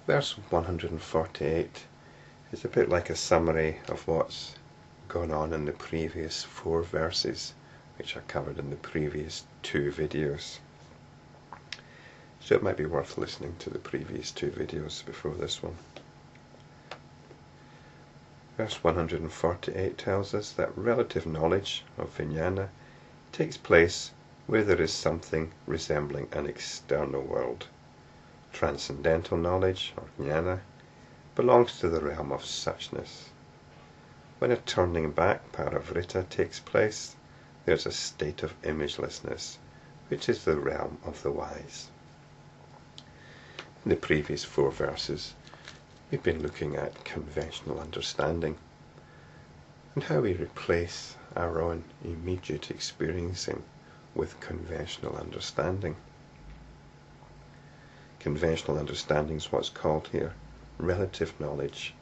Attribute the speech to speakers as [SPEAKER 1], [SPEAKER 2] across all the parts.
[SPEAKER 1] Verse 148 is a bit like a summary of what's gone on in the previous 4 verses, which are covered in the previous 2 videos. So it might be worth listening to the previous 2 videos before this one. Verse 148 tells us that relative knowledge of vijnana takes place where there is something resembling an external world. Transcendental knowledge, or jnana, belongs to the realm of suchness. When a turning back, paravritta, takes place, there's a state of imagelessness, which is the realm of the wise. In the previous 4 verses, we've been looking at conventional understanding and how we replace our own immediate experiencing with conventional understanding. Conventional understanding is what's called here relative knowledge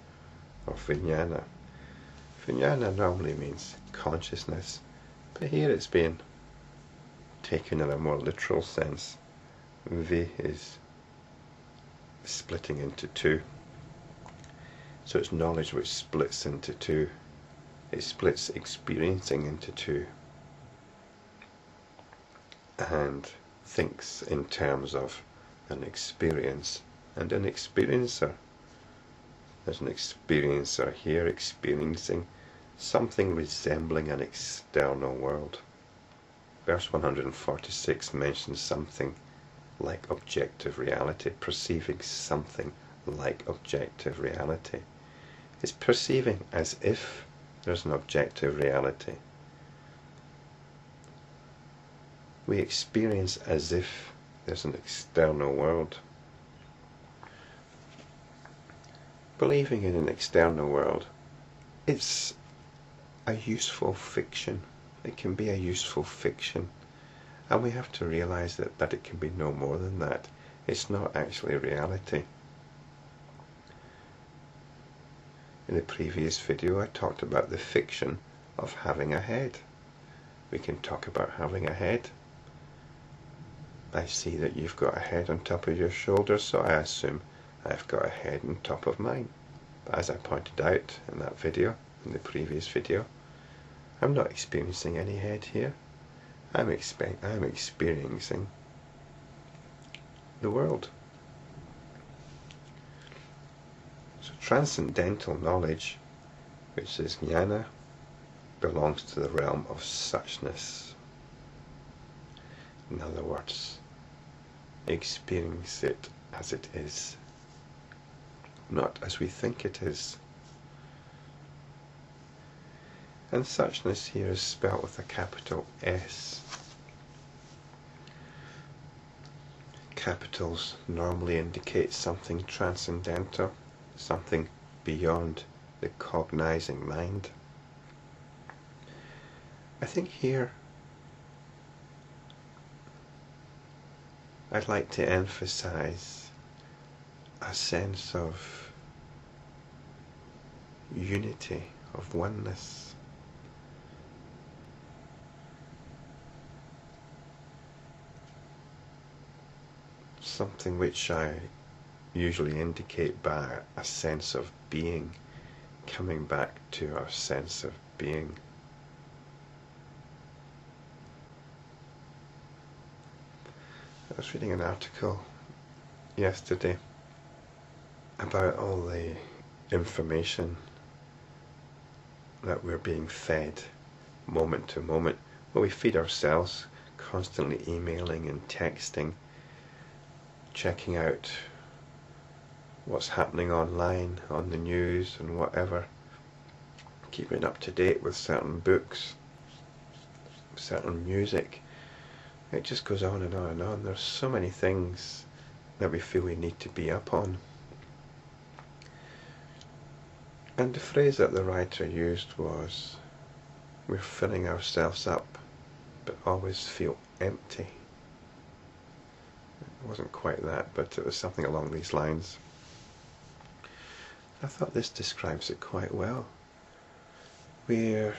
[SPEAKER 1] of vijnana. Vijnana normally means consciousness, but here it's been taken in a more literal sense. Vi is splitting into 2. So it's knowledge which splits into 2. It splits experiencing into 2 and thinks in terms of an experience and an experiencer. There's an experiencer here experiencing something resembling an external world. Verse 146 mentions something like objective reality, perceiving something like objective reality. It's perceiving as if there's an objective reality. We experience as if there's an external world. Believing in an external world, it's a useful fiction. It can be a useful fiction, and we have to realize that it can be no more than that. It's not actually reality. In the previous video I talked about the fiction of having a head. We can talk about having a head. I see that you've got a head on top of your shoulders, so I assume I've got a head on top of mine. But as I pointed out in that video, in the previous video, I'm not experiencing any head here. I'm experiencing the world. So transcendental knowledge, which is jnana, belongs to the realm of suchness. In other words, experience it as it is, not as we think it is. And suchness here is spelt with a capital S. Capitals normally indicate something transcendental, something beyond the cognizing mind. I think here I'd like to emphasize a sense of unity, of oneness. Something which I usually indicate by a sense of being, coming back to our sense of being. I was reading an article yesterday about all the information that we're being fed moment to moment. Well, we feed ourselves constantly emailing and texting, checking out what's happening online, on the news and whatever, keeping up to date with certain books, certain music. It just goes on and on and on. There's so many things that we feel we need to be up on. And the phrase that the writer used was, we're filling ourselves up but always feel empty. It wasn't quite that, but it was something along these lines. I thought this describes it quite well. We're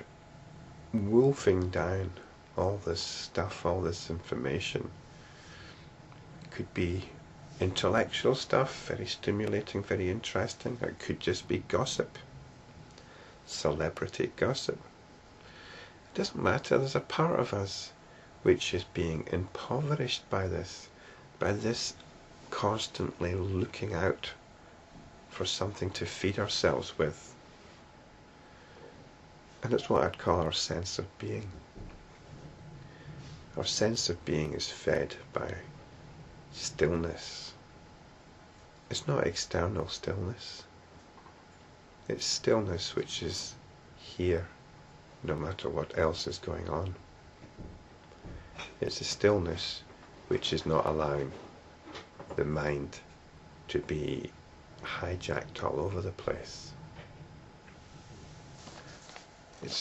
[SPEAKER 1] wolfing down all this stuff, all this information. It could be intellectual stuff, very stimulating, very interesting. It could just be gossip, celebrity gossip. It doesn't matter. There's a part of us which is being impoverished by this constantly looking out for something to feed ourselves with. And it's what I'd call our sense of being. Our sense of being is fed by stillness. It's not external stillness. It's stillness which is here, no matter what else is going on. It's a stillness which is not allowing the mind to be hijacked all over the place. It's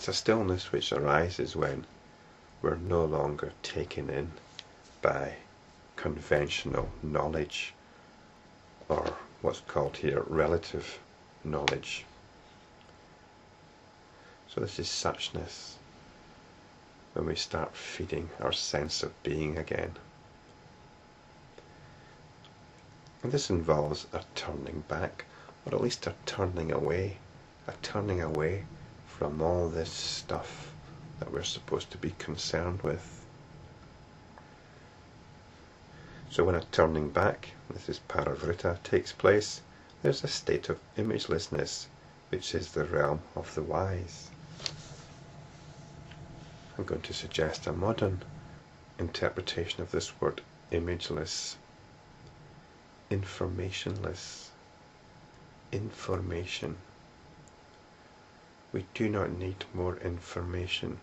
[SPEAKER 1] a stillness which arises when we're no longer taken in by conventional knowledge, or what's called here relative knowledge. So this is suchness, when we start feeding our sense of being again. And this involves a turning back, or at least a turning away from all this stuff that we're supposed to be concerned with. So when a turning back, this is paravritta, takes place, there's a state of imagelessness, which is the realm of the wise. I'm going to suggest a modern interpretation of this word imageless. Informationless. Information. We do not need more information.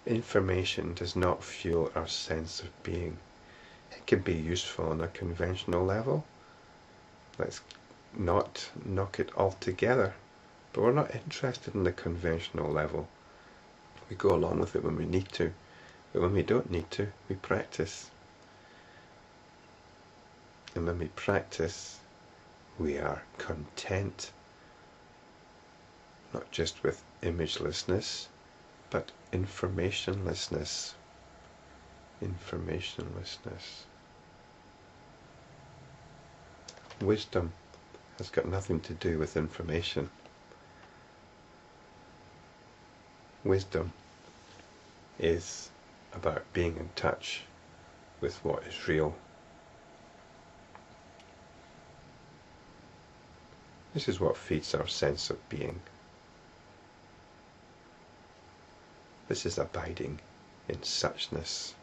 [SPEAKER 1] Information does not fuel our sense of being. It can be useful on a conventional level. Let's not knock it altogether. But we're not interested in the conventional level. We go along with it when we need to. But when we don't need to, we practice. And when we practice, we are content, not just with imagelessness, but informationlessness. Informationlessness. Wisdom has got nothing to do with information. Wisdom is about being in touch with what is real. This is what feeds our sense of being. This is abiding in suchness.